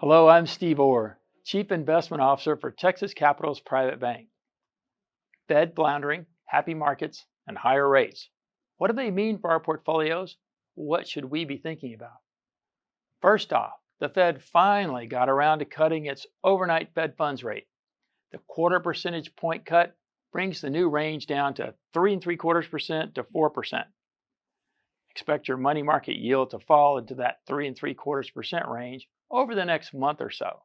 Hello, I'm Steve Orr, Chief Investment Officer for Texas Capital's Private Bank. Fed floundering, happy markets, and higher rates. What do they mean for our portfolios? What should we be thinking about? First off, the Fed finally got around to cutting its overnight Fed funds rate. The quarter percentage point cut brings the new range down to 3.75% to 4%. Expect your money market yield to fall into that 3.75% range over the next month or so.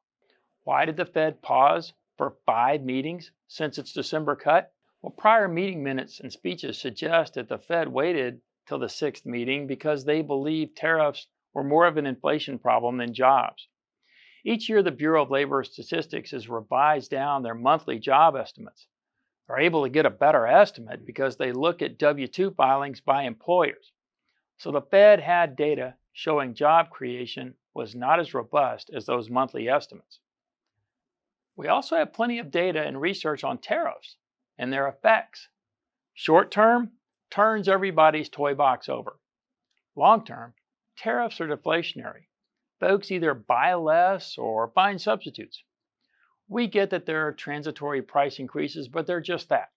Why did the Fed pause for 5 meetings since its December cut? Well, prior meeting minutes and speeches suggest that the Fed waited till the 6th meeting because they believed tariffs were more of an inflation problem than jobs. Each year, the Bureau of Labor Statistics has revised down their monthly job estimates. They're able to get a better estimate because they look at W-2 filings by employers. So the Fed had data showing job creation was not as robust as those monthly estimates. We also have plenty of data and research on tariffs and their effects. Short term, turns everybody's toy box over. Long term, tariffs are deflationary. Folks either buy less or find substitutes. We get that there are transitory price increases, but they're just that.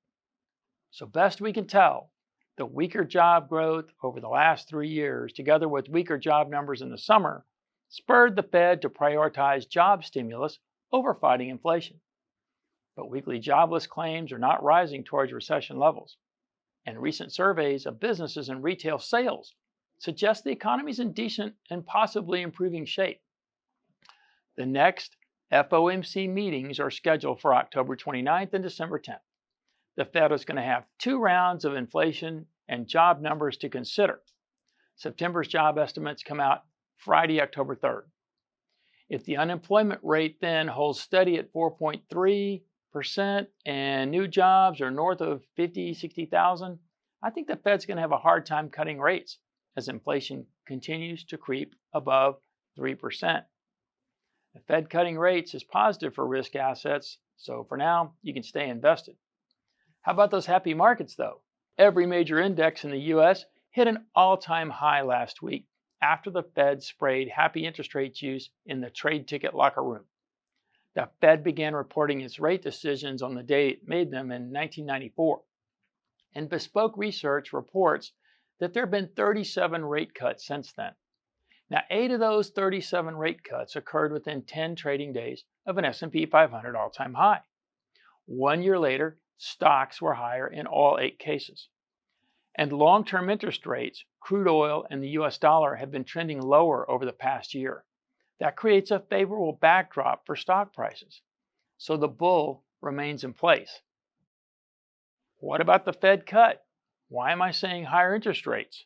So best we can tell, the weaker job growth over the last 3 years, together with weaker job numbers in the summer, spurred the Fed to prioritize job stimulus over fighting inflation. But weekly jobless claims are not rising towards recession levels. And recent surveys of businesses and retail sales suggest the economy is in decent and possibly improving shape. The next FOMC meetings are scheduled for October 29th and December 10th. The Fed is going to have 2 rounds of inflation and job numbers to consider. September's job estimates come out Friday, October 3rd. If the unemployment rate then holds steady at 4.3% and new jobs are north of 60,000, I think the Fed's going to have a hard time cutting rates as inflation continues to creep above 3%. The Fed cutting rates is positive for risk assets, so for now, you can stay invested. How about those happy markets, though? Every major index in the U.S. hit an all-time high last week after the Fed sprayed happy interest rate juice in the trade ticket locker room. The Fed began reporting its rate decisions on the day it made them in 1994. And Bespoke Research reports that there have been 37 rate cuts since then. Now, 8 of those 37 rate cuts occurred within 10 trading days of an S&P 500 all-time high. 1 year later, stocks were higher in all 8 cases. And long-term interest rates, crude oil, and the US dollar have been trending lower over the past year. That creates a favorable backdrop for stock prices. So the bull remains in place. What about the Fed cut? Why am I saying higher interest rates?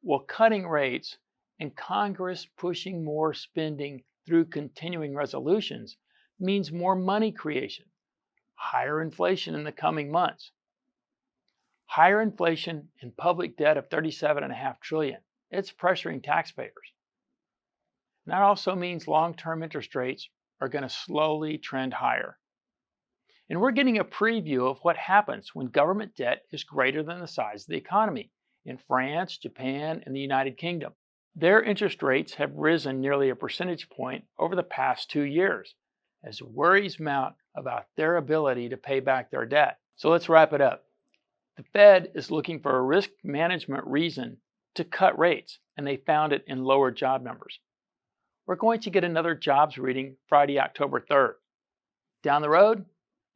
Well, cutting rates and Congress pushing more spending through continuing resolutions means more money creation, higher inflation in the coming months. Higher inflation and public debt of $37.5 trillion. It's pressuring taxpayers. And that also means long-term interest rates are going to slowly trend higher. And we're getting a preview of what happens when government debt is greater than the size of the economy in France, Japan, and the United Kingdom. Their interest rates have risen nearly a percentage point over the past 2 years as worries mount about their ability to pay back their debt. So let's wrap it up. The Fed is looking for a risk management reason to cut rates, and they found it in lower job numbers. We're going to get another jobs reading Friday, October 3rd. Down the road,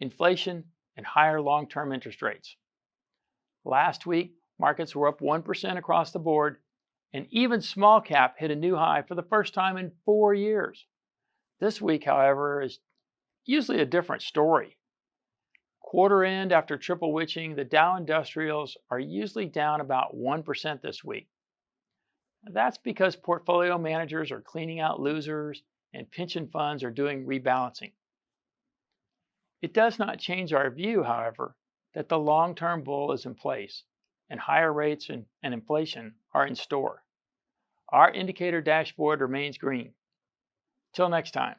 inflation and higher long-term interest rates. Last week, markets were up 1% across the board, and even small cap hit a new high for the first time in 4 years. This week, however, is usually a different story. Quarter end after triple witching, the Dow Industrials are usually down about 1% this week. That's because portfolio managers are cleaning out losers and pension funds are doing rebalancing. It does not change our view, however, that the long-term bull is in place and higher rates and inflation are in store. Our indicator dashboard remains green. Till next time.